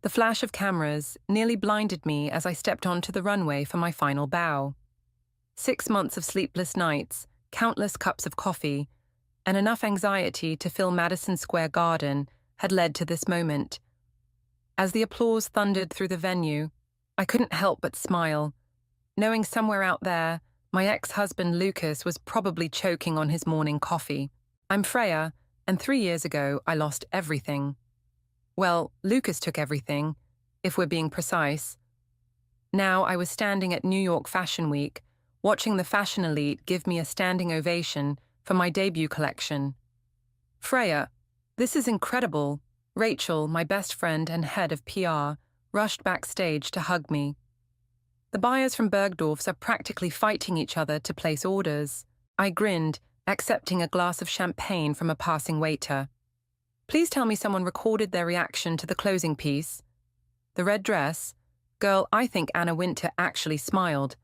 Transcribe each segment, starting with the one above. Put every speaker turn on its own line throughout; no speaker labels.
The flash of cameras nearly blinded me as I stepped onto the runway for my final bow. 6 months of sleepless nights, countless cups of coffee, and enough anxiety to fill Madison Square Garden had led to this moment. As the applause thundered through the venue, I couldn't help but smile, knowing somewhere out there, my ex-husband Lucas was probably choking on his morning coffee. I'm Freya, and 3 years ago I lost everything. Well, Lucas took everything, if we're being precise. Now I was standing at New York Fashion Week, watching the fashion elite give me a standing ovation for my debut collection. Freya, this is incredible. Rachel, my best friend and head of PR, rushed backstage to hug me. The buyers from Bergdorf's are practically fighting each other to place orders. I grinned, accepting a glass of champagne from a passing waiter. Please tell me someone recorded their reaction to the closing piece. The red dress? Girl, I think Anna Wintour actually smiled.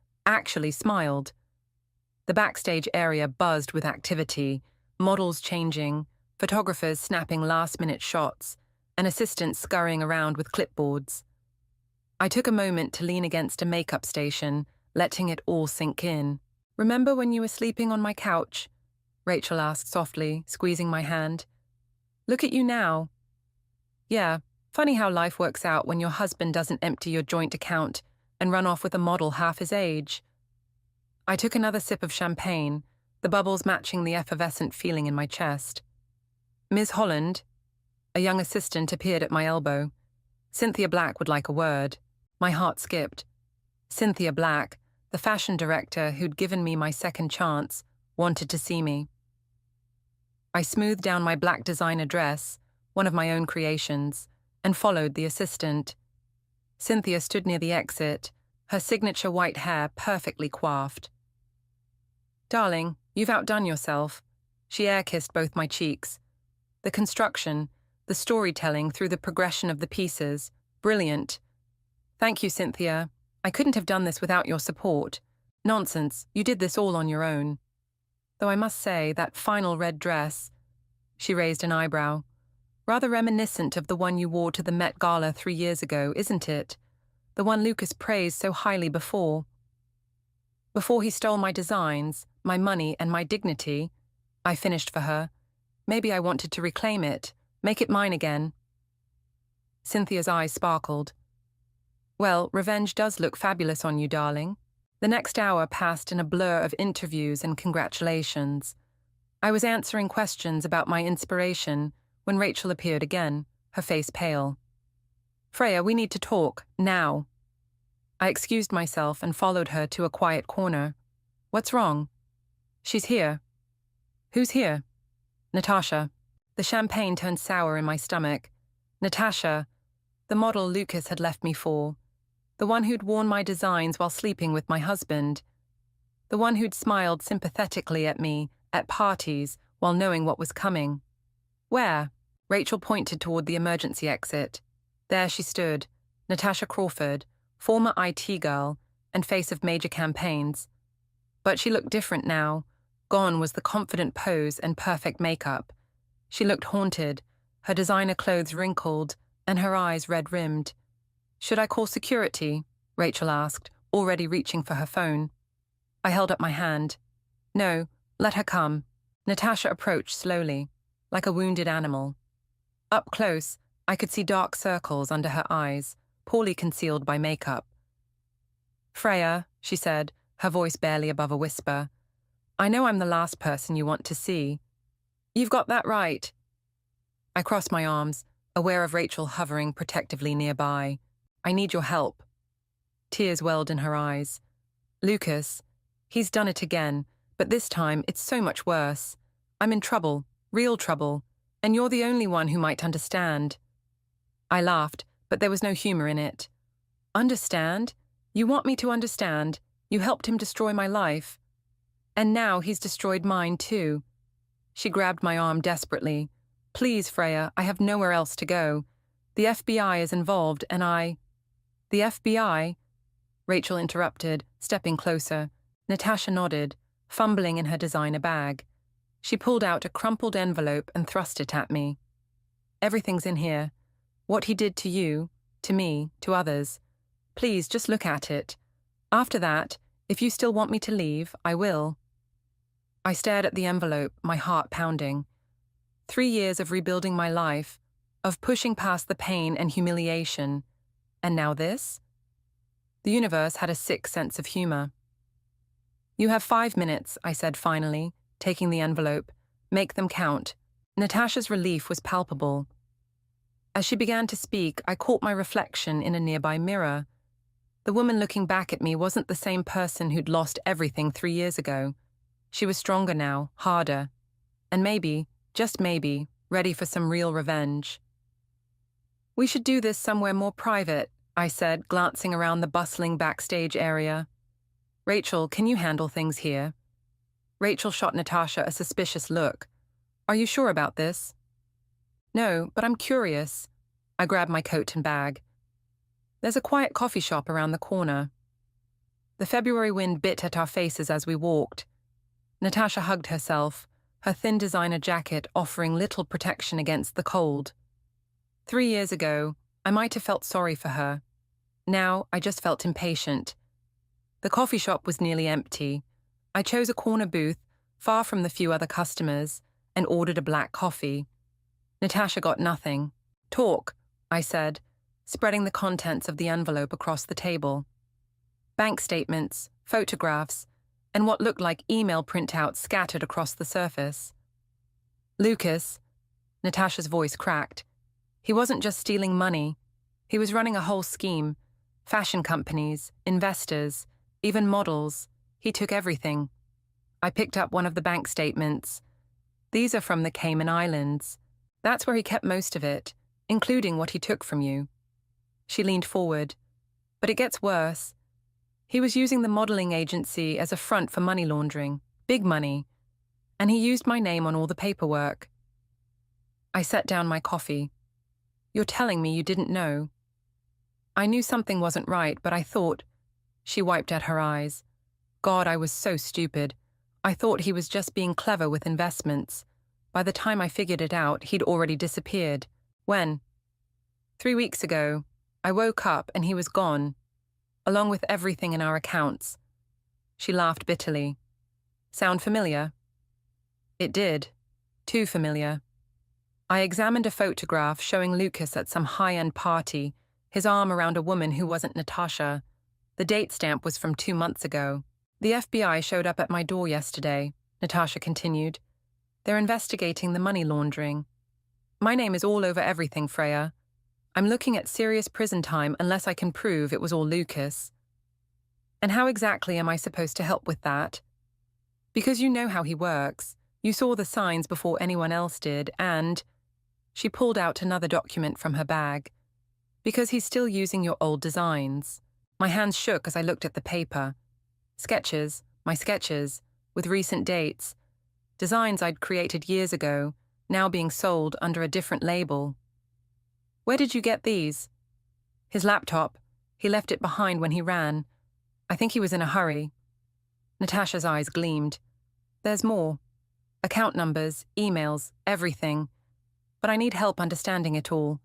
The backstage area buzzed with activity, models changing, photographers snapping last-minute shots, and assistants scurrying around with clipboards. I took a moment to lean against a makeup station, letting it all sink in. Remember when you were sleeping on my couch? Rachel asked softly, squeezing my hand. Look at you now. Yeah, funny how life works out when your husband doesn't empty your joint account and run off with a model half his age. I took another sip of champagne, the bubbles matching the effervescent feeling in my chest. Ms. Holland, a young assistant appeared at my elbow. Cynthia Black would like a word. My heart skipped. Cynthia Black, the fashion director who'd given me my second chance, wanted to see me. I smoothed down my black designer dress, one of my own creations, and followed the assistant. Cynthia stood near the exit, her signature white hair perfectly coiffed. Darling, you've outdone yourself. She air-kissed both my cheeks. The construction, the storytelling through the progression of the pieces, brilliant. Thank you, Cynthia. I couldn't have done this without your support. Nonsense, you did this all on your own. Though I must say, that final red dress, she raised an eyebrow, rather reminiscent of the one you wore to the Met Gala 3 years ago, isn't it? The one Lucas praised so highly before. Before he stole my designs, my money and my dignity, I finished for her. Maybe I wanted to reclaim it, make it mine again. Cynthia's eyes sparkled. Well, revenge does look fabulous on you, darling. The next hour passed in a blur of interviews and congratulations. I was answering questions about my inspiration when Rachel appeared again, her face pale. Freya, we need to talk, now. I excused myself and followed her to a quiet corner. What's wrong? She's here. Who's here? Natasha. The champagne turned sour in my stomach. Natasha, the model Lucas had left me for. The one who'd worn my designs while sleeping with my husband. The one who'd smiled sympathetically at me at parties while knowing what was coming. Where? Rachel pointed toward the emergency exit. There she stood, Natasha Crawford, former IT girl and face of major campaigns. But she looked different now. Gone was the confident pose and perfect makeup. She looked haunted, her designer clothes wrinkled and her eyes red-rimmed. Should I call security? Rachel asked, already reaching for her phone. I held up my hand. No, let her come. Natasha approached slowly, like a wounded animal. Up close, I could see dark circles under her eyes, poorly concealed by makeup. Freya, she said, her voice barely above a whisper, I know I'm the last person you want to see. You've got that right. I crossed my arms, aware of Rachel hovering protectively nearby. I need your help. Tears welled in her eyes. Lucas, he's done it again, but this time it's so much worse. I'm in trouble, real trouble, and you're the only one who might understand. I laughed, but there was no humor in it. Understand? You want me to understand? You helped him destroy my life. And now he's destroyed mine too. She grabbed my arm desperately. Please, Freya, I have nowhere else to go. The FBI is involved and The FBI? Rachel interrupted, stepping closer. Natasha nodded, fumbling in her designer bag. She pulled out a crumpled envelope and thrust it at me. Everything's in here. What he did to you, to me, to others. Please, just look at it. After that, if you still want me to leave, I will. I stared at the envelope, my heart pounding. 3 years of rebuilding my life, of pushing past the pain and humiliation. And now this? The universe had a sick sense of humor. You have 5 minutes, I said finally, taking the envelope. Make them count. Natasha's relief was palpable. As she began to speak, I caught my reflection in a nearby mirror. The woman looking back at me wasn't the same person who'd lost everything 3 years ago. She was stronger now, harder, and maybe, just maybe, ready for some real revenge. We should do this somewhere more private, I said, glancing around the bustling backstage area. Rachel, can you handle things here? Rachel shot Natasha a suspicious look. Are you sure about this? No, but I'm curious. I grabbed my coat and bag. There's a quiet coffee shop around the corner. The February wind bit at our faces as we walked. Natasha hugged herself, her thin designer jacket offering little protection against the cold. 3 years ago, I might have felt sorry for her. Now, I just felt impatient. The coffee shop was nearly empty. I chose a corner booth, far from the few other customers, and ordered a black coffee. Natasha got nothing. Talk, I said, spreading the contents of the envelope across the table. Bank statements, photographs, and what looked like email printouts scattered across the surface. Lucas, Natasha's voice cracked. He wasn't just stealing money. He was running a whole scheme. Fashion companies, investors, even models. He took everything. I picked up one of the bank statements. These are from the Cayman Islands. That's where he kept most of it, including what he took from you. She leaned forward. But it gets worse. He was using the modeling agency as a front for money laundering, big money, and he used my name on all the paperwork. I set down my coffee. You're telling me you didn't know? I knew something wasn't right, but I thought... She wiped at her eyes. God, I was so stupid. I thought he was just being clever with investments. By the time I figured it out, he'd already disappeared. When? 3 weeks ago. I woke up and he was gone, along with everything in our accounts. She laughed bitterly. Sound familiar? It did. Too familiar. I examined a photograph showing Lucas at some high-end party, his arm around a woman who wasn't Natasha. The date stamp was from 2 months ago. The FBI showed up at my door yesterday, Natasha continued. They're investigating the money laundering. My name is all over everything, Freya. I'm looking at serious prison time unless I can prove it was all Lucas. And how exactly am I supposed to help with that? Because you know how he works. You saw the signs before anyone else did, and... She pulled out another document from her bag. Because he's still using your old designs. My hands shook as I looked at the paper. Sketches, my sketches, with recent dates. Designs I'd created years ago, now being sold under a different label. Where did you get these? His laptop. He left it behind when he ran. I think he was in a hurry. Natasha's eyes gleamed. There's more. Account numbers, emails, everything. But I need help understanding it all.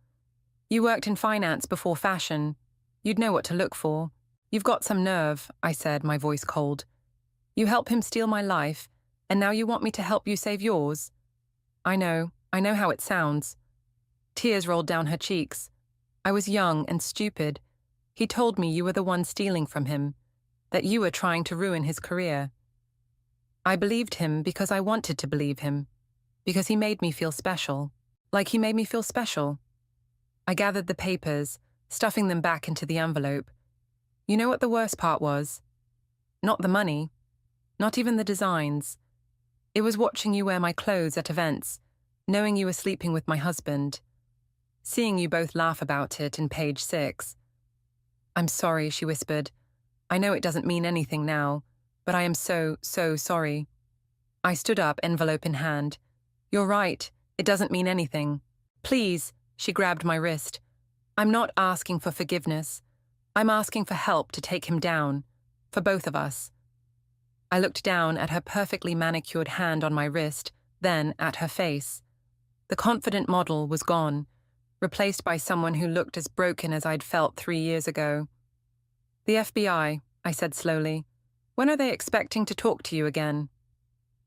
You worked in finance before fashion. You'd know what to look for. You've got some nerve, I said, my voice cold. You help him steal my life, and now you want me to help you save yours? I know how it sounds. Tears rolled down her cheeks. I was young and stupid. He told me you were the one stealing from him, that you were trying to ruin his career. I believed him because I wanted to believe him, because he made me feel special, like he made me feel special. I gathered the papers, stuffing them back into the envelope. You know what the worst part was? Not the money, not even the designs. It was watching you wear my clothes at events, knowing you were sleeping with my husband. Seeing you both laugh about it in page 6. I'm sorry, she whispered. I know it doesn't mean anything now, but I am so sorry. I stood up, envelope in hand. You're right, it doesn't mean anything. Please, she grabbed my wrist. I'm not asking for forgiveness. I'm asking for help to take him down, for both of us. I looked down at her perfectly manicured hand on my wrist, then at her face. The confident model was gone. replaced by someone who looked as broken as I'd felt 3 years ago. "The FBI," I said slowly. "When are they expecting to talk to you again?"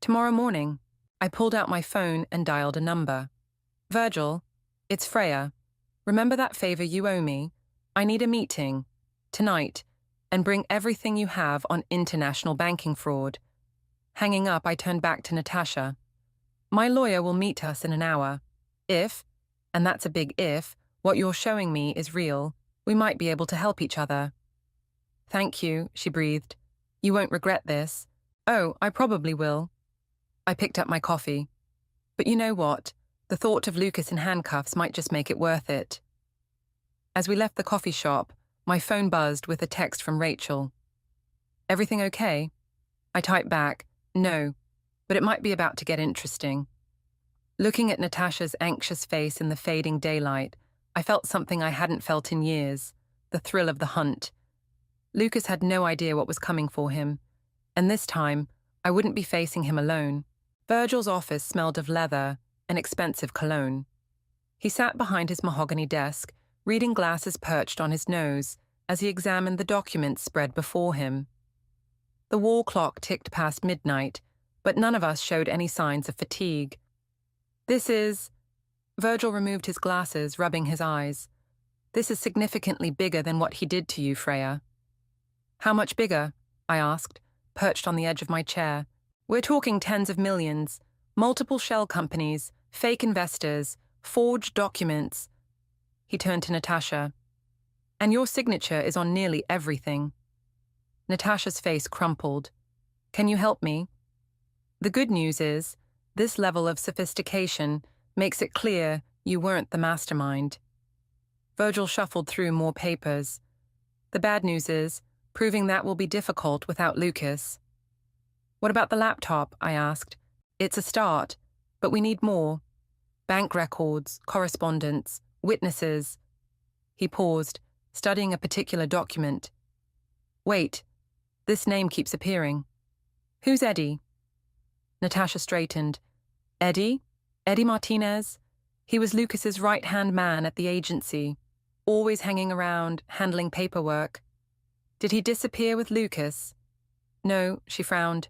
"Tomorrow morning." I pulled out my phone and dialed a number. "Virgil, it's Freya. Remember that favor you owe me? I need a meeting. Tonight. And bring everything you have on international banking fraud." Hanging up, I turned back to Natasha. "My lawyer will meet us in an hour. If, and that's a big if, what you're showing me is real, we might be able to help each other." "Thank you," she breathed. "You won't regret this." "Oh, I probably will." I picked up my coffee. "But you know what? The thought of Lucas in handcuffs might just make it worth it." As we left the coffee shop, my phone buzzed with a text from Rachel. "Everything okay?" I typed back, "No, but it might be about to get interesting." Looking at Natasha's anxious face in the fading daylight, I felt something I hadn't felt in years, the thrill of the hunt. Lucas had no idea what was coming for him, and this time, I wouldn't be facing him alone. Virgil's office smelled of leather and expensive cologne. He sat behind his mahogany desk, reading glasses perched on his nose as he examined the documents spread before him. The wall clock ticked past midnight, but none of us showed any signs of fatigue. "This is..." Virgil removed his glasses, rubbing his eyes. "This is significantly bigger than what he did to you, Freya." "How much bigger?" I asked, perched on the edge of my chair. "We're talking tens of millions, multiple shell companies, fake investors, forged documents." He turned to Natasha. "And your signature is on nearly everything." Natasha's face crumpled. "Can you help me?" "The good news is, this level of sophistication makes it clear you weren't the mastermind." Virgil shuffled through more papers. "The bad news is, proving that will be difficult without Lucas." "What about the laptop?" I asked. "It's a start, but we need more. Bank records, correspondence, witnesses." He paused, studying a particular document. "Wait, this name keeps appearing. Who's Eddie?" Natasha straightened. "Eddie? Eddie Martinez? He was Lucas's right-hand man at the agency, always hanging around, handling paperwork. Did he disappear with Lucas?" "No," she frowned.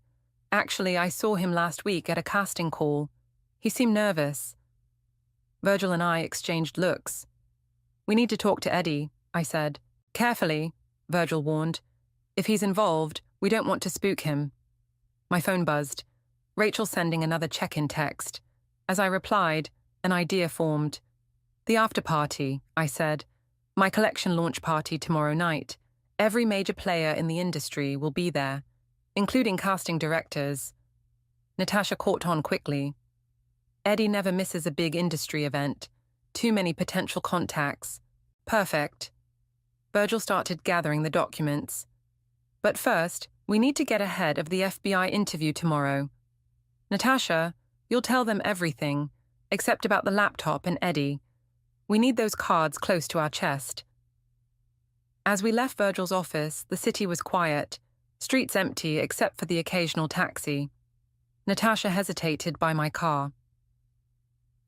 "Actually, I saw him last week at a casting call. He seemed nervous." Virgil and I exchanged looks. "We need to talk to Eddie," I said. "Carefully," Virgil warned. "If he's involved, we don't want to spook him." My phone buzzed. Rachel sending another check-in text. As I replied, an idea formed. "The after-party," I said. "My collection launch party tomorrow night. Every major player in the industry will be there, including casting directors." Natasha caught on quickly. "Eddie never misses a big industry event. Too many potential contacts. Perfect." Virgil started gathering the documents. "But first, we need to get ahead of the FBI interview tomorrow. Natasha, you'll tell them everything, except about the laptop and Eddie. We need those cards close to our chest." As we left Virgil's office, the city was quiet, streets empty except for the occasional taxi. Natasha hesitated by my car.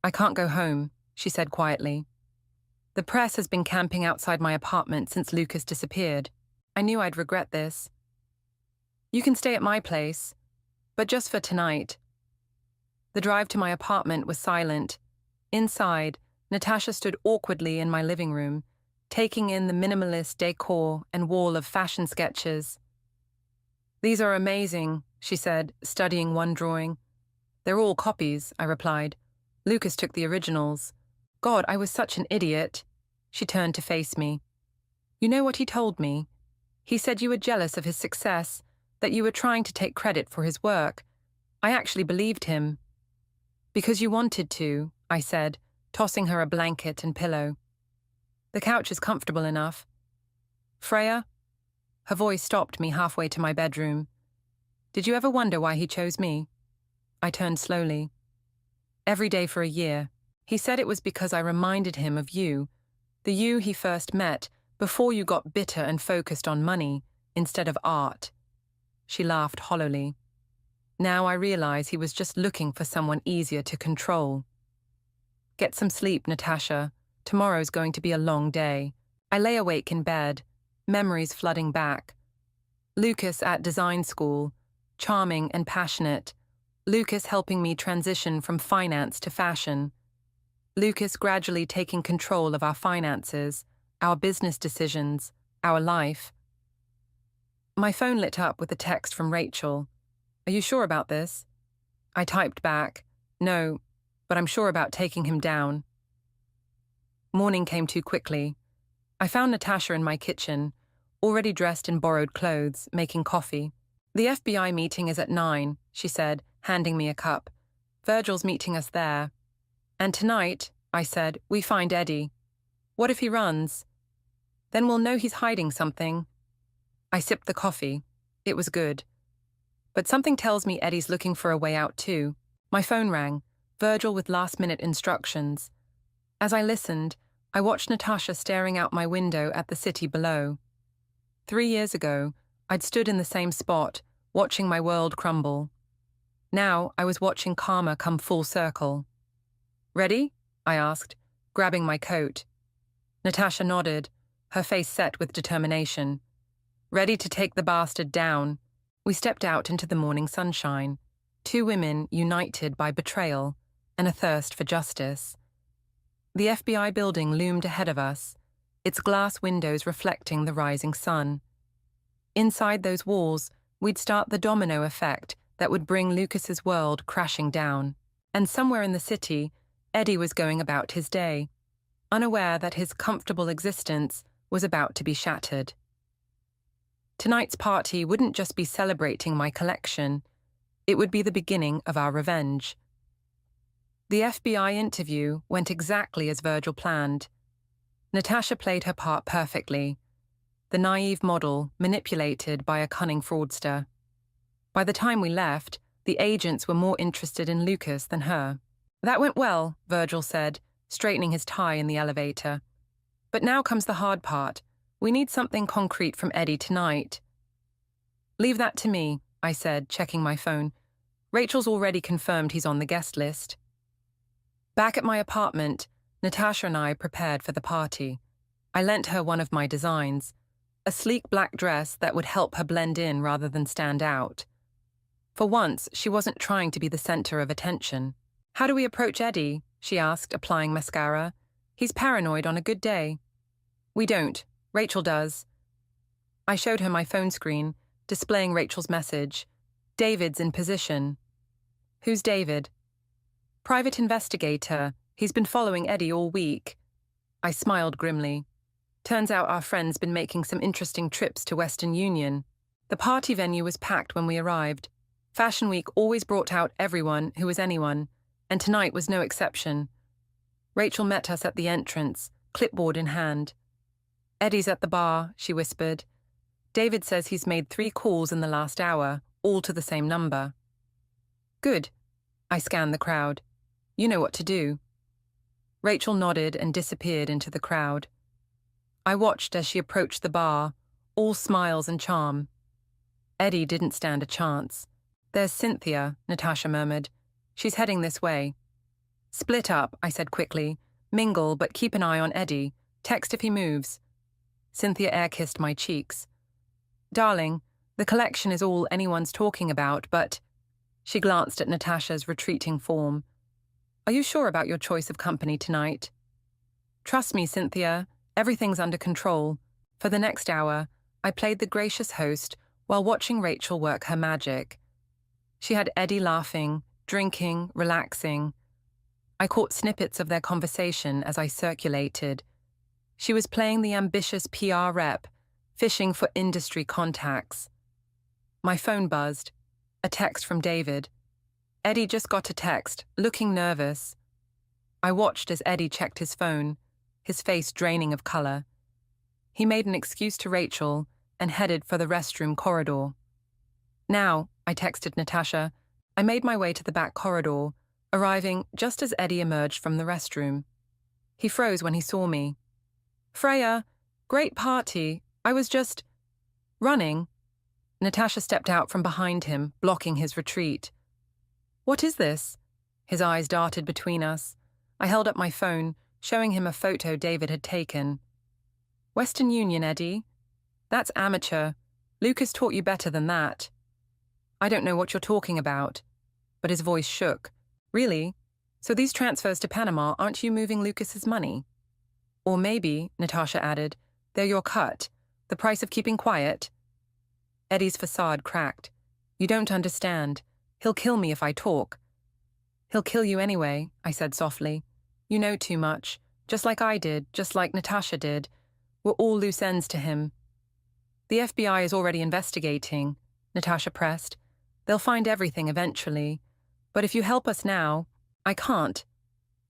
"I can't go home," she said quietly. "The press has been camping outside my apartment since Lucas disappeared. I knew I'd regret this." "You can stay at my place, but just for tonight." The drive to my apartment was silent. Inside, Natasha stood awkwardly in my living room, taking in the minimalist decor and wall of fashion sketches. "These are amazing," she said, studying one drawing. "They're all copies," I replied. "Lucas took the originals." "God, I was such an idiot." She turned to face me. "You know what he told me? He said you were jealous of his success, that you were trying to take credit for his work. I actually believed him." "Because you wanted to," I said, tossing her a blanket and pillow. "The couch is comfortable enough." "Freya?" Her voice stopped me halfway to my bedroom. "Did you ever wonder why he chose me?" I turned slowly. "Every day for a year. He said it was because I reminded him of you, the you he first met, before you got bitter and focused on money, instead of art." She laughed hollowly. "Now I realize he was just looking for someone easier to control." "Get some sleep, Natasha. Tomorrow's going to be a long day. I lay awake in bed, memories flooding back. Lucas at design school, charming and passionate. Lucas helping me transition from finance to fashion. Lucas gradually taking control of our finances, our business decisions, our life. My phone lit up with a text from Rachel. "Are you sure about this?" I typed back, "No, but I'm sure about taking him down." Morning came too quickly. I found Natasha in my kitchen, already dressed in borrowed clothes, making coffee. "The FBI meeting is at 9, she said, handing me a cup. "Virgil's meeting us there." "And tonight," I said, "we find Eddie. What if he runs? Then we'll know he's hiding something." I sipped the coffee. It was good. But something tells me Eddie's looking for a way out too. My phone rang, Virgil with last-minute instructions. As I listened, I watched Natasha staring out my window at the city below. 3 years ago, I'd stood in the same spot, watching my world crumble. Now I was watching karma come full circle. "Ready?" I asked, grabbing my coat. Natasha nodded, her face set with determination. "Ready to take the bastard down." We stepped out into the morning sunshine, 2 women united by betrayal and a thirst for justice. The FBI building loomed ahead of us, its glass windows reflecting the rising sun. Inside those walls, we'd start the domino effect that would bring Lucas's world crashing down. And somewhere in the city, Eddie was going about his day, unaware that his comfortable existence was about to be shattered. Tonight's party wouldn't just be celebrating my collection, it would be the beginning of our revenge. The FBI interview went exactly as Virgil planned. Natasha played her part perfectly, the naive model manipulated by a cunning fraudster. By the time we left, the agents were more interested in Lucas than her. "That went well," Virgil said, straightening his tie in the elevator. "But now comes the hard part. We need something concrete from Eddie tonight." "Leave that to me," I said, checking my phone. "Rachel's already confirmed he's on the guest list." Back at my apartment, Natasha and I prepared for the party. I lent her one of my designs, a sleek black dress that would help her blend in rather than stand out. For once, she wasn't trying to be the center of attention. "How do we approach Eddie?" she asked, applying mascara. "He's paranoid on a good day." "We don't. Rachel does." I showed her my phone screen, displaying Rachel's message. "David's in position." "Who's David?" "Private investigator. He's been following Eddie all week." I smiled grimly. Turns out our friend's been making some interesting trips to Western Union. The party venue was packed when we arrived. Fashion Week always brought out everyone who was anyone, and tonight was no exception. Rachel met us at the entrance, clipboard in hand. "Eddie's at the bar," she whispered. "David says he's made 3 calls in the last hour, all to the same number." "Good." I scanned the crowd. "You know what to do." Rachel nodded and disappeared into the crowd. I watched as she approached the bar, all smiles and charm. Eddie didn't stand a chance. "There's Cynthia," Natasha murmured. "She's heading this way." "Split up," I said quickly. "Mingle, but keep an eye on Eddie. Text if he moves." Cynthia air-kissed my cheeks. "Darling, the collection is all anyone's talking about, but—" She glanced at Natasha's retreating form. "Are you sure about your choice of company tonight?" "Trust me, Cynthia. Everything's under control." For the next hour, I played the gracious host while watching Rachel work her magic. She had Eddie laughing, drinking, relaxing. I caught snippets of their conversation as I circulated. She was playing the ambitious PR rep, fishing for industry contacts. My phone buzzed. A text from David. Eddie just got a text, looking nervous. I watched as Eddie checked his phone, his face draining of color. He made an excuse to Rachel and headed for the restroom corridor. "Now," I texted Natasha. I made my way to the back corridor, arriving just as Eddie emerged from the restroom. He froze when he saw me. "Freya, great party. I was just running." Natasha stepped out from behind him, blocking his retreat. "What is this?" His eyes darted between us. I held up my phone, showing him a photo David had taken. Western Union, Eddie? That's amateur. Lucas taught you better than that. I don't know what you're talking about. But his voice shook. Really? So these transfers to Panama aren't you moving Lucas's money? Or maybe, Natasha added, they're your cut, the price of keeping quiet? Eddie's facade cracked. You don't understand. He'll kill me if I talk. He'll kill you anyway, I said softly. You know too much, just like I did, just like Natasha did. We're all loose ends to him. The FBI is already investigating, Natasha pressed. They'll find everything eventually. But if you help us now, I can't.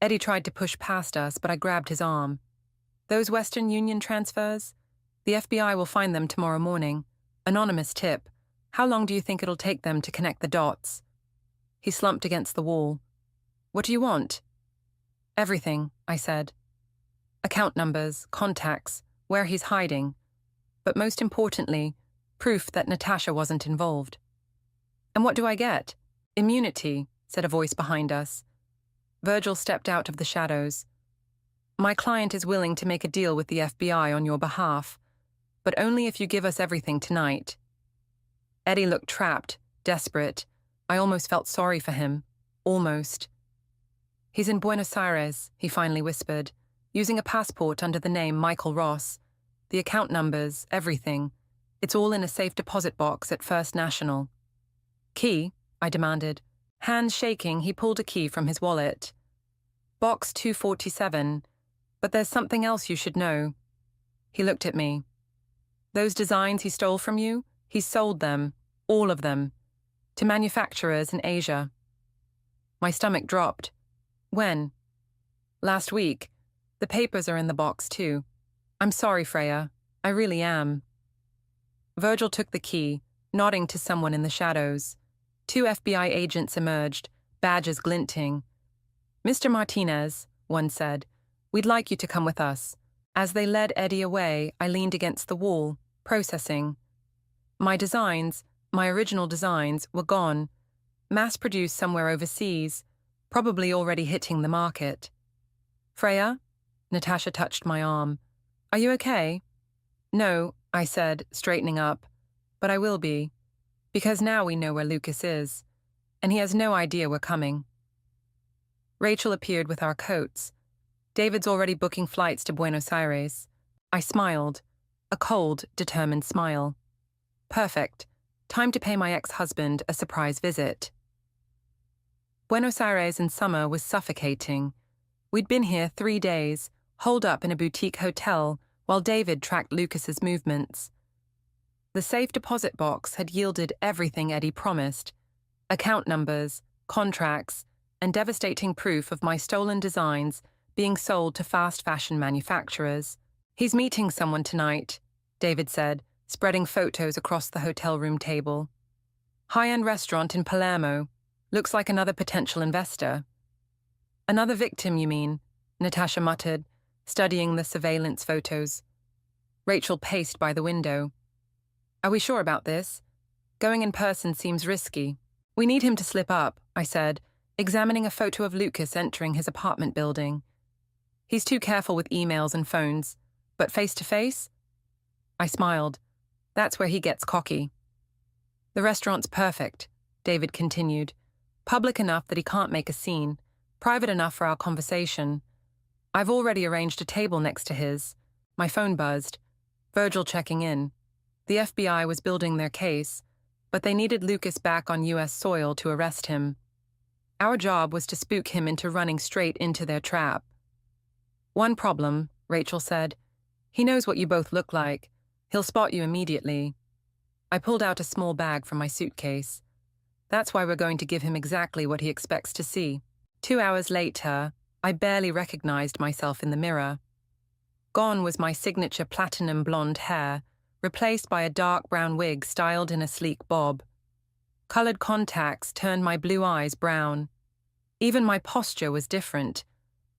Eddie tried to push past us, but I grabbed his arm. Those Western Union transfers? The FBI will find them tomorrow morning. Anonymous tip. How long do you think it'll take them to connect the dots? He slumped against the wall. What do you want? Everything, I said. Account numbers, contacts, where he's hiding. But most importantly, proof that Natasha wasn't involved. And what do I get? Immunity, said a voice behind us. Virgil stepped out of the shadows. My client is willing to make a deal with the FBI on your behalf, but only if you give us everything tonight. Eddie looked trapped, desperate. I almost felt sorry for him. Almost. He's in Buenos Aires, he finally whispered, using a passport under the name Michael Ross. The account numbers, everything. It's all in a safe deposit box at First National. Key? I demanded. Hands shaking, he pulled a key from his wallet. Box 247. But there's something else you should know. He looked at me. Those designs he stole from you, he sold them, all of them, to manufacturers in Asia. My stomach dropped. When? Last week. The papers are in the box, too. I'm sorry, Freya. I really am. Virgil took the key, nodding to someone in the shadows. 2 FBI agents emerged, badges glinting. Mr. Martinez, one said, we'd like you to come with us. As they led Eddie away, I leaned against the wall, processing. My designs, my original designs, were gone, mass-produced somewhere overseas, probably already hitting the market. Freya? Natasha touched my arm. Are you okay? No, I said, straightening up, but I will be. Because now we know where Lucas is, and he has no idea we're coming. Rachel appeared with our coats. David's already booking flights to Buenos Aires. I smiled, a cold, determined smile. Perfect. Time to pay my ex-husband a surprise visit. Buenos Aires in summer was suffocating. We'd been here 3 days, holed up in a boutique hotel, while David tracked Lucas's movements. The safe deposit box had yielded everything Eddie promised: account numbers, contracts, and devastating proof of my stolen designs being sold to fast fashion manufacturers. He's meeting someone tonight, David said, spreading photos across the hotel room table. High-end restaurant in Palermo. Looks like another potential investor. Another victim, you mean? Natasha muttered, studying the surveillance photos. Rachel paced by the window. Are we sure about this? Going in person seems risky. We need him to slip up, I said, examining a photo of Lucas entering his apartment building. He's too careful with emails and phones, but face-to-face? I smiled. That's where he gets cocky. The restaurant's perfect, David continued. Public enough that he can't make a scene, private enough for our conversation. I've already arranged a table next to his. My phone buzzed. Virgil checking in. The FBI was building their case, but they needed Lucas back on U.S. soil to arrest him. Our job was to spook him into running straight into their trap. One problem, Rachel said. He knows what you both look like. He'll spot you immediately. I pulled out a small bag from my suitcase. That's why we're going to give him exactly what he expects to see. 2 hours later, I barely recognized myself in the mirror. Gone was my signature platinum blonde hair, replaced by a dark brown wig styled in a sleek bob. Colored contacts turned my blue eyes brown. Even my posture was different,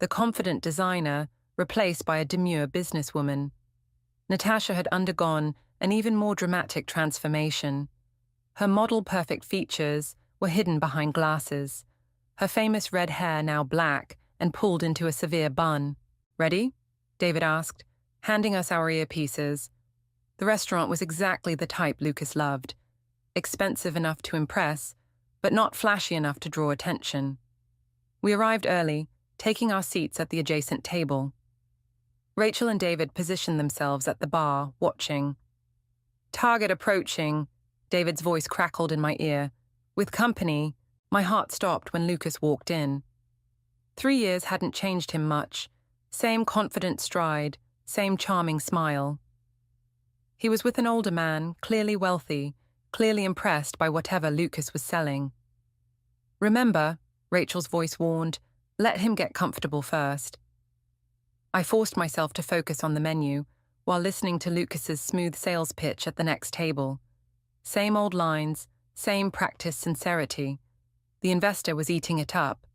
the confident designer replaced by a demure businesswoman. Natasha had undergone an even more dramatic transformation. Her model-perfect features were hidden behind glasses, her famous red hair now black and pulled into a severe bun. Ready? David asked, handing us our earpieces. The restaurant was exactly the type Lucas loved. Expensive enough to impress, but not flashy enough to draw attention. We arrived early, taking our seats at the adjacent table. Rachel and David positioned themselves at the bar, watching. Target approaching, David's voice crackled in my ear. With company, my heart stopped when Lucas walked in. 3 years hadn't changed him much. Same confident stride, same charming smile. He was with an older man, clearly wealthy, clearly impressed by whatever Lucas was selling. Remember, Rachel's voice warned, let him get comfortable first. I forced myself to focus on the menu, while listening to Lucas's smooth sales pitch at the next table. Same old lines, same practiced sincerity. The investor was eating it up.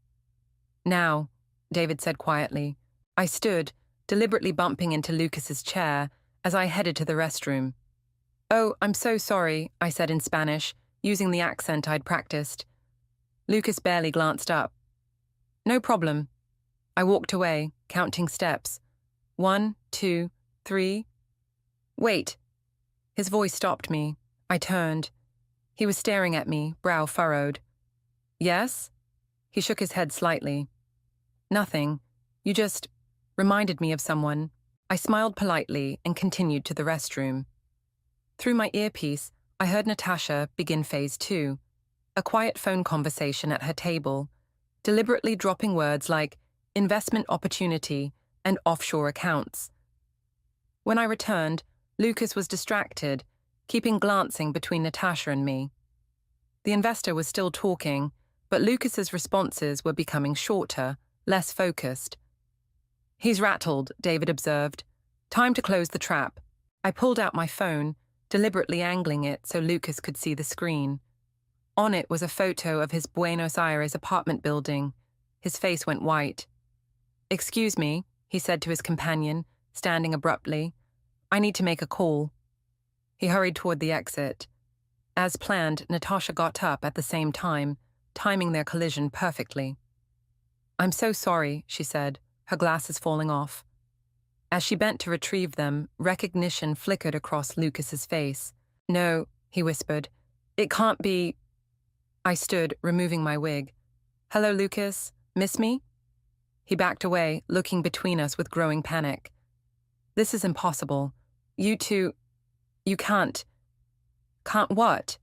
Now, David said quietly. I stood, deliberately bumping into Lucas's chair as I headed to the restroom. Oh, I'm so sorry, I said in Spanish, using the accent I'd practiced. Lucas barely glanced up. No problem. I walked away, counting steps. 1, 2, 3. Wait. His voice stopped me. I turned. He was staring at me, brow furrowed. Yes? He shook his head slightly. Nothing. You just reminded me of someone. I smiled politely and continued to the restroom. Through my earpiece, I heard Natasha begin phase 2, a quiet phone conversation at her table, deliberately dropping words like investment opportunity and offshore accounts. When I returned, Lucas was distracted, keeping glancing between Natasha and me. The investor was still talking, but Lucas's responses were becoming shorter, less focused. He's rattled, David observed. Time to close the trap. I pulled out my phone, deliberately angling it so Lucas could see the screen. On it was a photo of his Buenos Aires apartment building. His face went white. Excuse me, he said to his companion, standing abruptly. I need to make a call. He hurried toward the exit. As planned, Natasha got up at the same time, timing their collision perfectly. I'm so sorry, she said, her glasses falling off. As she bent to retrieve them, recognition flickered across Lucas's face. No, he whispered. It can't be. I stood, removing my wig. Hello, Lucas. Miss me? He backed away, looking between us with growing panic. This is impossible. You two. You can't. Can't what?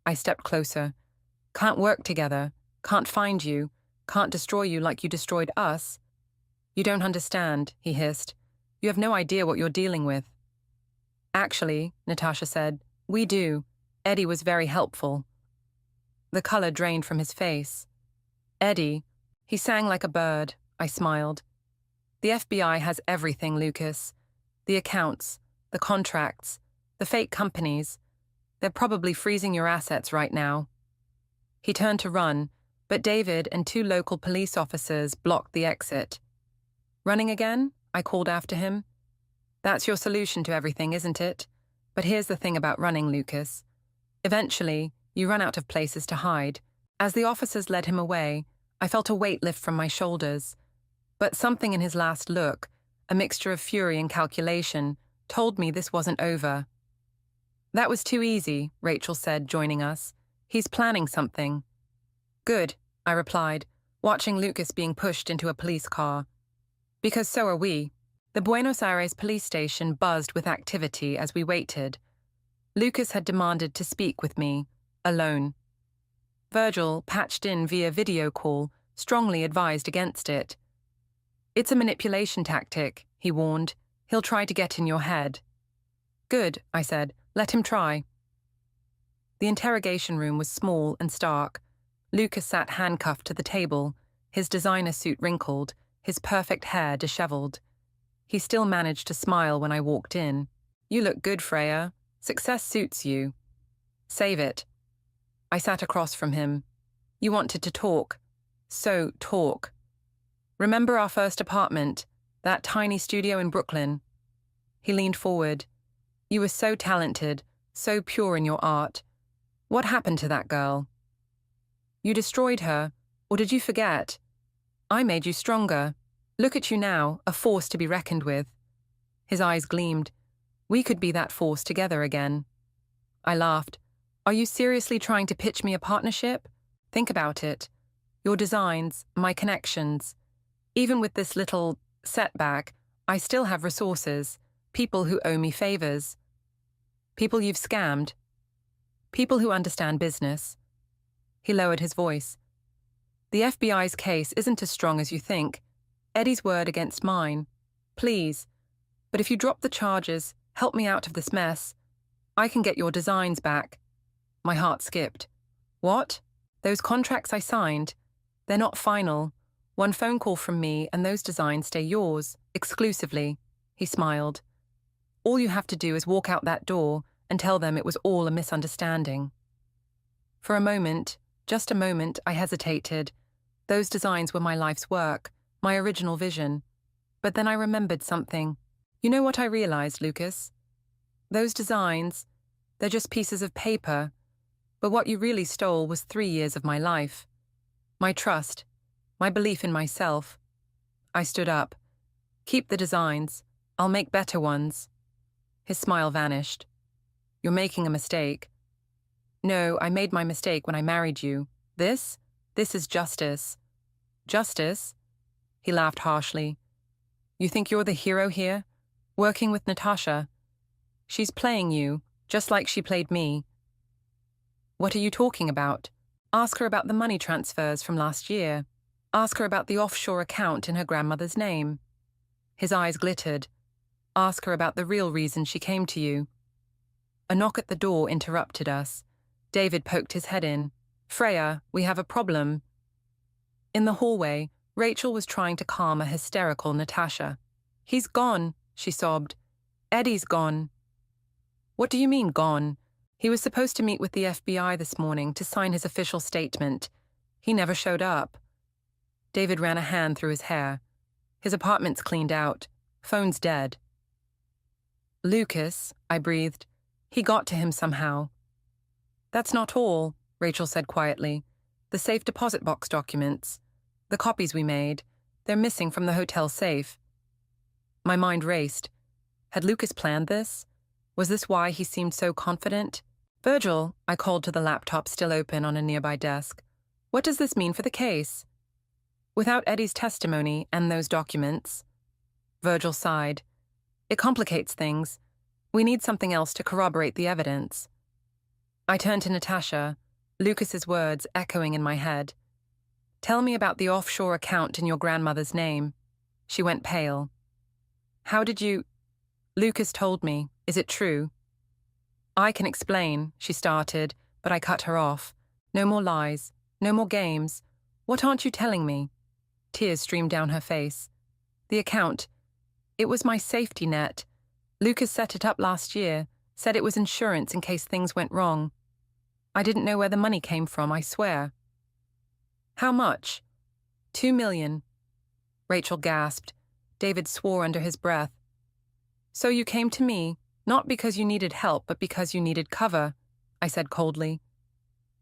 I stepped closer. Can't work together. Can't find you. Can't destroy you like you destroyed us. You don't understand, he hissed. You have no idea what you're dealing with. Actually, Natasha said, we do. Eddie was very helpful. The color drained from his face. Eddie, he sang like a bird. I smiled. The FBI has everything, Lucas. The accounts, the contracts, the fake companies. They're probably freezing your assets right now. He turned to run, but David and 2 local police officers blocked the exit. Running again? I called after him. That's your solution to everything, isn't it? But here's the thing about running, Lucas. Eventually, you run out of places to hide. As the officers led him away, I felt a weight lift from my shoulders. But something in his last look, a mixture of fury and calculation, told me this wasn't over. That was too easy, Rachel said, joining us. He's planning something. Good, I replied, watching Lucas being pushed into a police car. Because so are we. The Buenos Aires police station buzzed with activity as we waited. Lucas had demanded to speak with me, alone. Virgil, patched in via video call, strongly advised against it. It's a manipulation tactic, he warned. He'll try to get in your head. Good, I said. Let him try. The interrogation room was small and stark. Lucas sat handcuffed to the table, his designer suit wrinkled, his perfect hair disheveled. He still managed to smile when I walked in. You look good, Freya. Success suits you. Save it. I sat across from him. You wanted to talk. So talk. Remember our first apartment, that tiny studio in Brooklyn? He leaned forward. You were so talented, so pure in your art. What happened to that girl? You destroyed her, or did you forget? I made you stronger. Look at you now, a force to be reckoned with. His eyes gleamed. We could be that force together again. I laughed. Are you seriously trying to pitch me a partnership? Think about it. Your designs, my connections. Even with this little setback, I still have resources, people who owe me favors. People you've scammed. People who understand business. He lowered his voice. The FBI's case isn't as strong as you think. Eddie's word against mine. Please. But if you drop the charges, help me out of this mess, I can get your designs back. My heart skipped. What? Those contracts I signed? They're not final. One phone call from me and those designs stay yours, exclusively. He smiled. All you have to do is walk out that door and tell them it was all a misunderstanding. For a moment, just a moment, I hesitated. Those designs were my life's work, my original vision. But then I remembered something. You know what I realized, Lucas? Those designs, they're just pieces of paper. But what you really stole was 3 years of my life. My trust, my belief in myself. I stood up. Keep the designs. I'll make better ones. His smile vanished. You're making a mistake. No, I made my mistake when I married you. This is justice. Justice? He laughed harshly. You think you're the hero here? Working with Natasha? She's playing you, just like she played me. What are you talking about? Ask her about the money transfers from last year. Ask her about the offshore account in her grandmother's name. His eyes glittered. Ask her about the real reason she came to you. A knock at the door interrupted us. David poked his head in. Freya, we have a problem. In the hallway, Rachel was trying to calm a hysterical Natasha. He's gone, she sobbed. Eddie's gone. What do you mean, gone? He was supposed to meet with the FBI this morning to sign his official statement. He never showed up. David ran a hand through his hair. His apartment's cleaned out. Phone's dead. Lucas, I breathed. He got to him somehow. That's not all, Rachel said quietly. The safe deposit box documents. The copies we made. They're missing from the hotel safe. My mind raced. Had Lucas planned this? Was this why he seemed so confident? Virgil, I called to the laptop still open on a nearby desk. What does this mean for the case? Without Eddie's testimony and those documents. Virgil sighed. It complicates things. We need something else to corroborate the evidence. I turned to Natasha, Lucas's words echoing in my head. Tell me about the offshore account in your grandmother's name. She went pale. How did you... Lucas told me. Is it true? I can explain, she started, but I cut her off. No more lies. No more games. What aren't you telling me? Tears streamed down her face. The account. It was my safety net. Lucas set it up last year, said it was insurance in case things went wrong. I didn't know where the money came from, I swear. How much? 2 million. Rachel gasped. David swore under his breath. So you came to me, not because you needed help, but because you needed cover, I said coldly.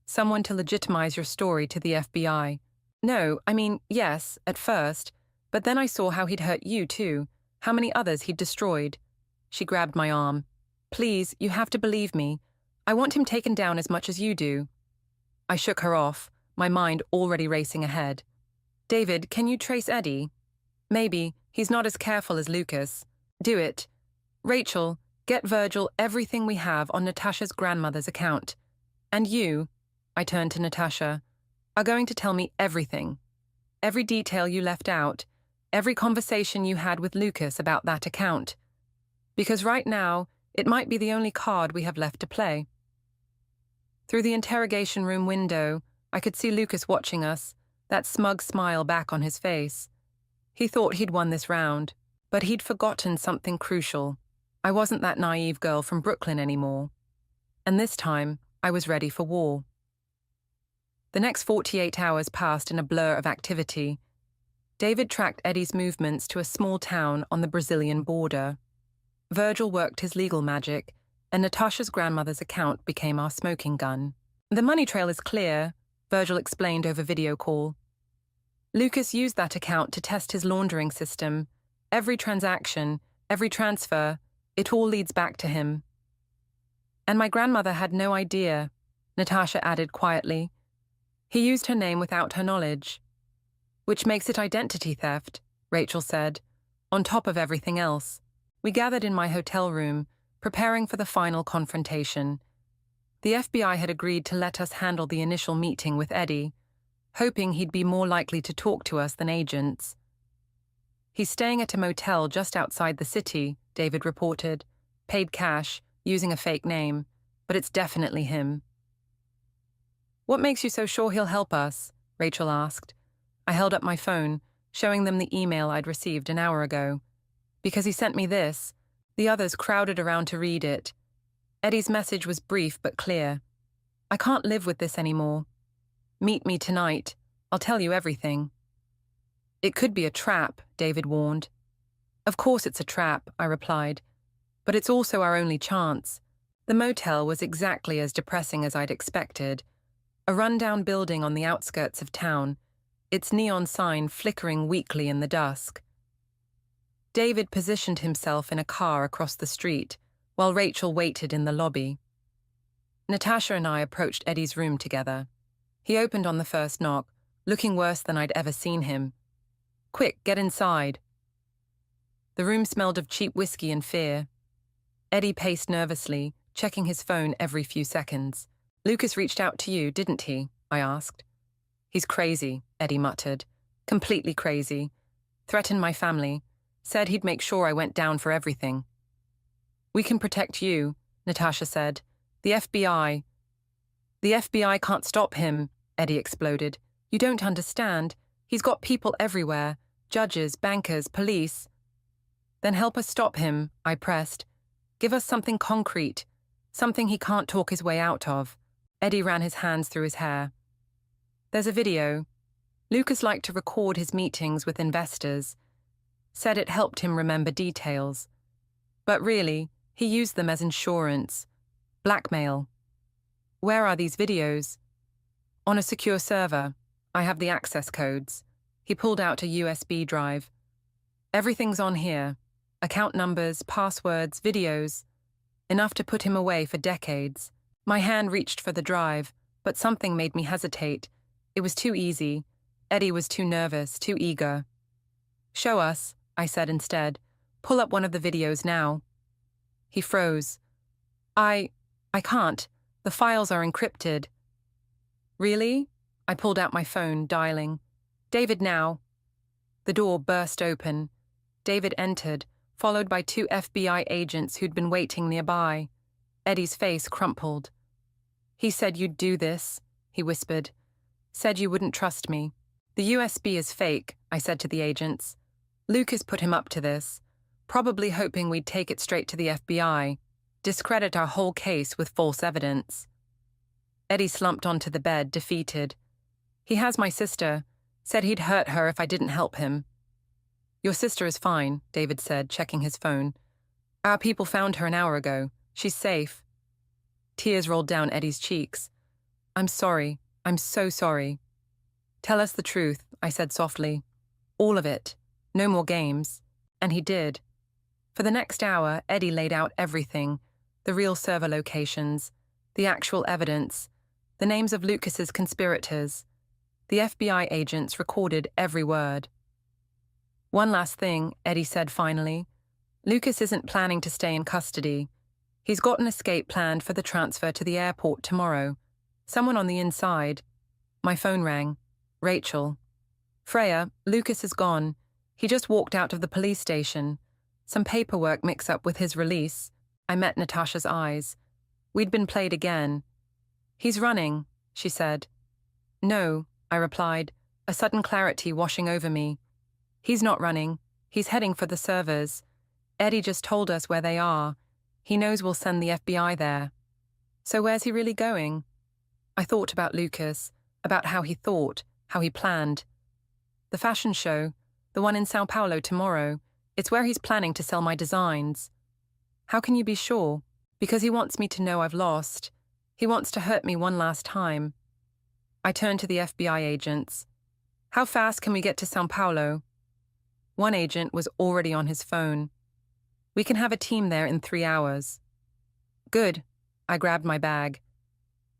Someone to legitimize your story to the FBI. No, I mean, yes, at first, but then I saw how he'd hurt you too, how many others he'd destroyed. She grabbed my arm. Please, you have to believe me. I want him taken down as much as you do. I shook her off, my mind already racing ahead. David, can you trace Eddie? Maybe. He's not as careful as Lucas. Do it. Rachel, get Virgil everything we have on Natasha's grandmother's account. And you, I turned to Natasha, are going to tell me everything. Every detail you left out, every conversation you had with Lucas about that account. Because right now, it might be the only card we have left to play. Through the interrogation room window, I could see Lucas watching us, that smug smile back on his face. He thought he'd won this round, but he'd forgotten something crucial. I wasn't that naive girl from Brooklyn anymore. And this time, I was ready for war. The next 48 hours passed in a blur of activity. David tracked Eddie's movements to a small town on the Brazilian border. Virgil worked his legal magic, and Natasha's grandmother's account became our smoking gun. The money trail is clear, Virgil explained over video call. Lucas used that account to test his laundering system. Every transaction, every transfer, it all leads back to him. And my grandmother had no idea, Natasha added quietly. He used her name without her knowledge. Which makes it identity theft, Rachel said, on top of everything else. We gathered in my hotel room, preparing for the final confrontation. The FBI had agreed to let us handle the initial meeting with Eddie, hoping he'd be more likely to talk to us than agents. He's staying at a motel just outside the city, David reported, paid cash, using a fake name, but it's definitely him. What makes you so sure he'll help us? Rachel asked. I held up my phone, showing them the email I'd received an hour ago. Because he sent me this, the others crowded around to read it. Eddie's message was brief but clear. I can't live with this anymore. Meet me tonight. I'll tell you everything. It could be a trap, David warned. Of course it's a trap, I replied. But it's also our only chance. The motel was exactly as depressing as I'd expected. A rundown building on the outskirts of town, its neon sign flickering weakly in the dusk. David positioned himself in a car across the street, while Rachel waited in the lobby. Natasha and I approached Eddie's room together. He opened on the first knock, looking worse than I'd ever seen him. Quick, get inside. The room smelled of cheap whiskey and fear. Eddie paced nervously, checking his phone every few seconds. Lucas reached out to you, didn't he? I asked. He's crazy, Eddie muttered. Completely crazy. Threatened my family. Said he'd make sure I went down for everything. We can protect you, Natasha said. The FBI can't stop him, Eddie exploded. You don't understand. He's got people everywhere. Judges, bankers, police. Then help us stop him, I pressed. Give us something concrete. Something he can't talk his way out of. Eddie ran his hands through his hair. There's a video. Lucas liked to record his meetings with investors. Said it helped him remember details. But really, he used them as insurance. Blackmail. Where are these videos? On a secure server. I have the access codes. He pulled out a USB drive. Everything's on here. Account numbers, passwords, videos. Enough to put him away for decades. My hand reached for the drive, but something made me hesitate. It was too easy. Eddie was too nervous, too eager. Show us, I said instead. Pull up one of the videos now. He froze. I can't. The files are encrypted. Really? I pulled out my phone, dialing. David now. The door burst open. David entered, followed by 2 FBI agents who'd been waiting nearby. Eddie's face crumpled. He said you'd do this, he whispered. Said you wouldn't trust me. The USB is fake, I said to the agents. Lucas put him up to this, probably hoping we'd take it straight to the FBI, discredit our whole case with false evidence. Eddie slumped onto the bed, defeated. He has my sister. Said he'd hurt her if I didn't help him. Your sister is fine, David said, checking his phone. Our people found her an hour ago. She's safe. Tears rolled down Eddie's cheeks. I'm sorry. I'm so sorry. Tell us the truth, I said softly. All of it. No more games. And he did. For the next hour, Eddie laid out everything. The real server locations, the actual evidence, the names of Lucas's conspirators. The FBI agents recorded every word. One last thing, Eddie said finally. Lucas isn't planning to stay in custody. He's got an escape planned for the transfer to the airport tomorrow. Someone on the inside. My phone rang. Rachel. Freya, Lucas is gone. He just walked out of the police station. Some paperwork mix-up with his release. I met Natasha's eyes. We'd been played again. He's running, she said. No, I replied, a sudden clarity washing over me. He's not running. He's heading for the servers. Eddie just told us where they are. He knows we'll send the FBI there. So where's he really going? I thought about Lucas, about how he thought, how he planned. The fashion show, the one in Sao Paulo tomorrow, it's where he's planning to sell my designs. How can you be sure? Because he wants me to know I've lost. He wants to hurt me one last time. I turned to the FBI agents. How fast can we get to Sao Paulo? One agent was already on his phone. We can have a team there in 3 hours. Good. I grabbed my bag.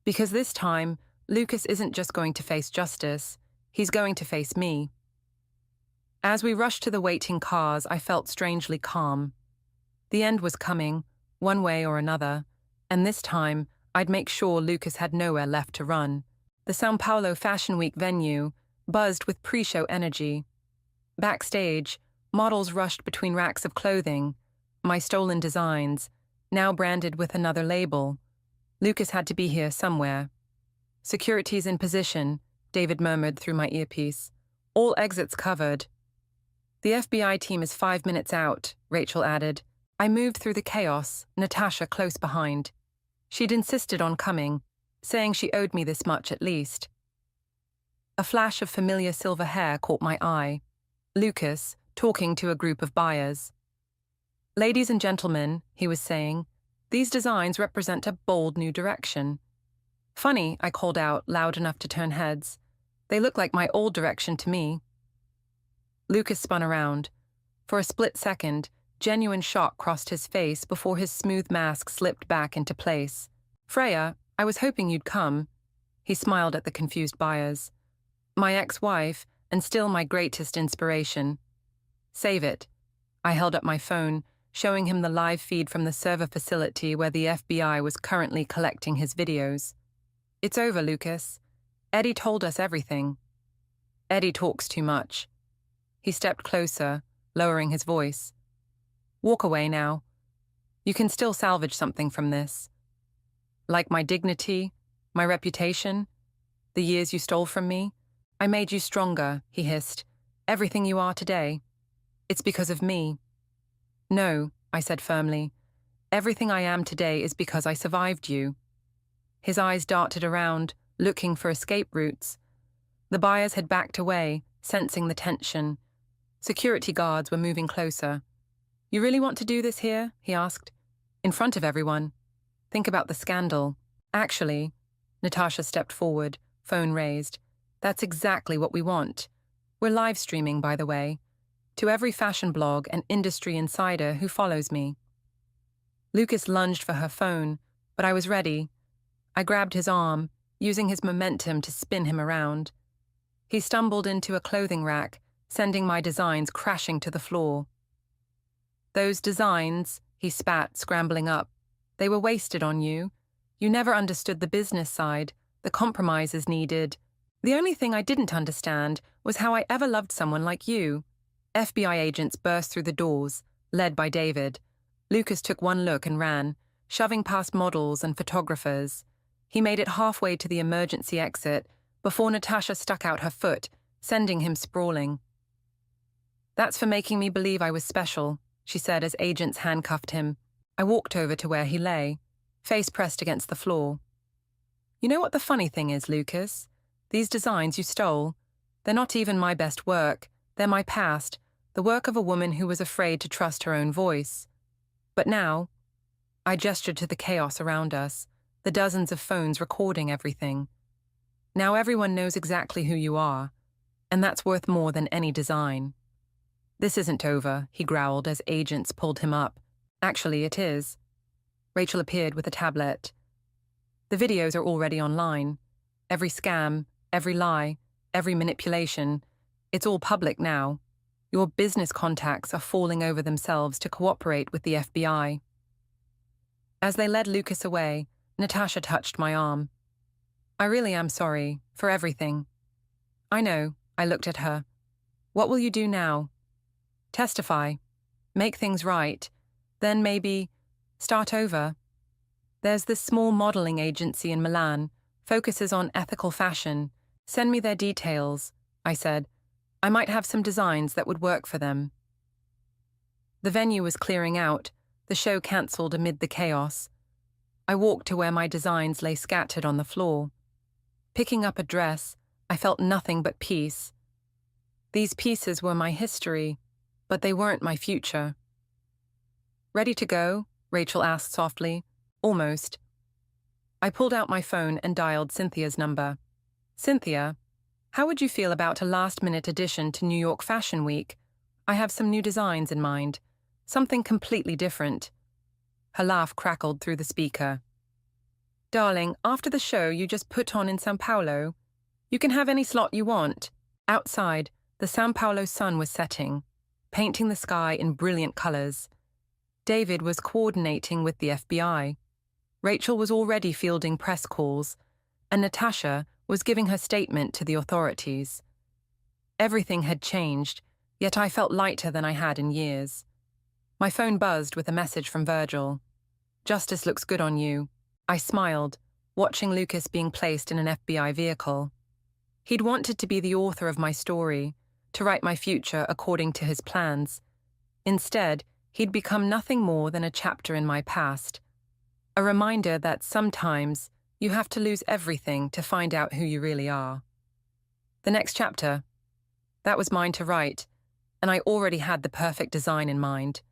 Because this time, Lucas isn't just going to face justice, he's going to face me. As we rushed to the waiting cars, I felt strangely calm. The end was coming, one way or another, and this time, I'd make sure Lucas had nowhere left to run. The Sao Paulo Fashion Week venue buzzed with pre-show energy. Backstage, models rushed between racks of clothing, my stolen designs, now branded with another label. Lucas had to be here somewhere. Security's in position, David murmured through my earpiece. All exits covered. The FBI team is 5 minutes out, Rachel added. I moved through the chaos, Natasha close behind. She'd insisted on coming, saying she owed me this much at least. A flash of familiar silver hair caught my eye. Lucas, talking to a group of buyers. Ladies and gentlemen, he was saying, these designs represent a bold new direction. Funny, I called out, loud enough to turn heads. They look like my old direction to me. Lucas spun around. For a split second, genuine shock crossed his face before his smooth mask slipped back into place. Freya, I was hoping you'd come. He smiled at the confused buyers. My ex-wife, and still my greatest inspiration. Save it. I held up my phone, showing him the live feed from the server facility where the FBI was currently collecting his videos. It's over, Lucas. Eddie told us everything. Eddie talks too much. He stepped closer, lowering his voice. Walk away now. You can still salvage something from this. Like my dignity, my reputation, the years you stole from me. I made you stronger, he hissed. Everything you are today. It's because of me. No, I said firmly. Everything I am today is because I survived you. His eyes darted around, looking for escape routes. The buyers had backed away, sensing the tension. Security guards were moving closer. You really want to do this here? He asked. In front of everyone. Think about the scandal. Actually, Natasha stepped forward, phone raised. That's exactly what we want. We're live streaming, by the way, to every fashion blog and industry insider who follows me. Lucas lunged for her phone, but I was ready. I grabbed his arm, using his momentum to spin him around. He stumbled into a clothing rack, sending my designs crashing to the floor. Those designs, he spat, scrambling up, they were wasted on you. You never understood the business side, the compromises needed. The only thing I didn't understand was how I ever loved someone like you. FBI agents burst through the doors, led by David. Lucas took one look and ran, shoving past models and photographers. He made it halfway to the emergency exit before Natasha stuck out her foot, sending him sprawling. That's for making me believe I was special, she said as agents handcuffed him. I walked over to where he lay, face pressed against the floor. You know what the funny thing is, Lucas? These designs you stole, they're not even my best work. They're my past, the work of a woman who was afraid to trust her own voice. But now, I gestured to the chaos around us, the dozens of phones recording everything. Now everyone knows exactly who you are, and that's worth more than any design. This isn't over, he growled as agents pulled him up. Actually, it is. Rachel appeared with a tablet. The videos are already online. Every scam, every lie, every manipulation. It's all public now. Your business contacts are falling over themselves to cooperate with the FBI. As they led Lucas away, Natasha touched my arm. I really am sorry, for everything. I know, I looked at her. What will you do now? Testify. Make things right. Then maybe start over. There's this small modeling agency in Milan, focuses on ethical fashion. Send me their details, I said. I might have some designs that would work for them. The venue was clearing out, the show cancelled amid the chaos. I walked to where my designs lay scattered on the floor. Picking up a dress, I felt nothing but peace. These pieces were my history, but they weren't my future. Ready to go? Rachel asked softly. Almost. I pulled out my phone and dialed Cynthia's number. Cynthia? How would you feel about a last-minute addition to New York Fashion Week? I have some new designs in mind. Something completely different. Her laugh crackled through the speaker. Darling, after the show you just put on in Sao Paulo, you can have any slot you want. Outside, the Sao Paulo sun was setting, painting the sky in brilliant colors. David was coordinating with the FBI. Rachel was already fielding press calls, and Natasha was giving her statement to the authorities. Everything had changed, yet I felt lighter than I had in years. My phone buzzed with a message from Virgil. "Justice looks good on you." I smiled, watching Lucas being placed in an FBI vehicle. He'd wanted to be the author of my story, to write my future according to his plans. Instead, he'd become nothing more than a chapter in my past. A reminder that sometimes you have to lose everything to find out who you really are. The next chapter, that was mine to write, and I already had the perfect design in mind.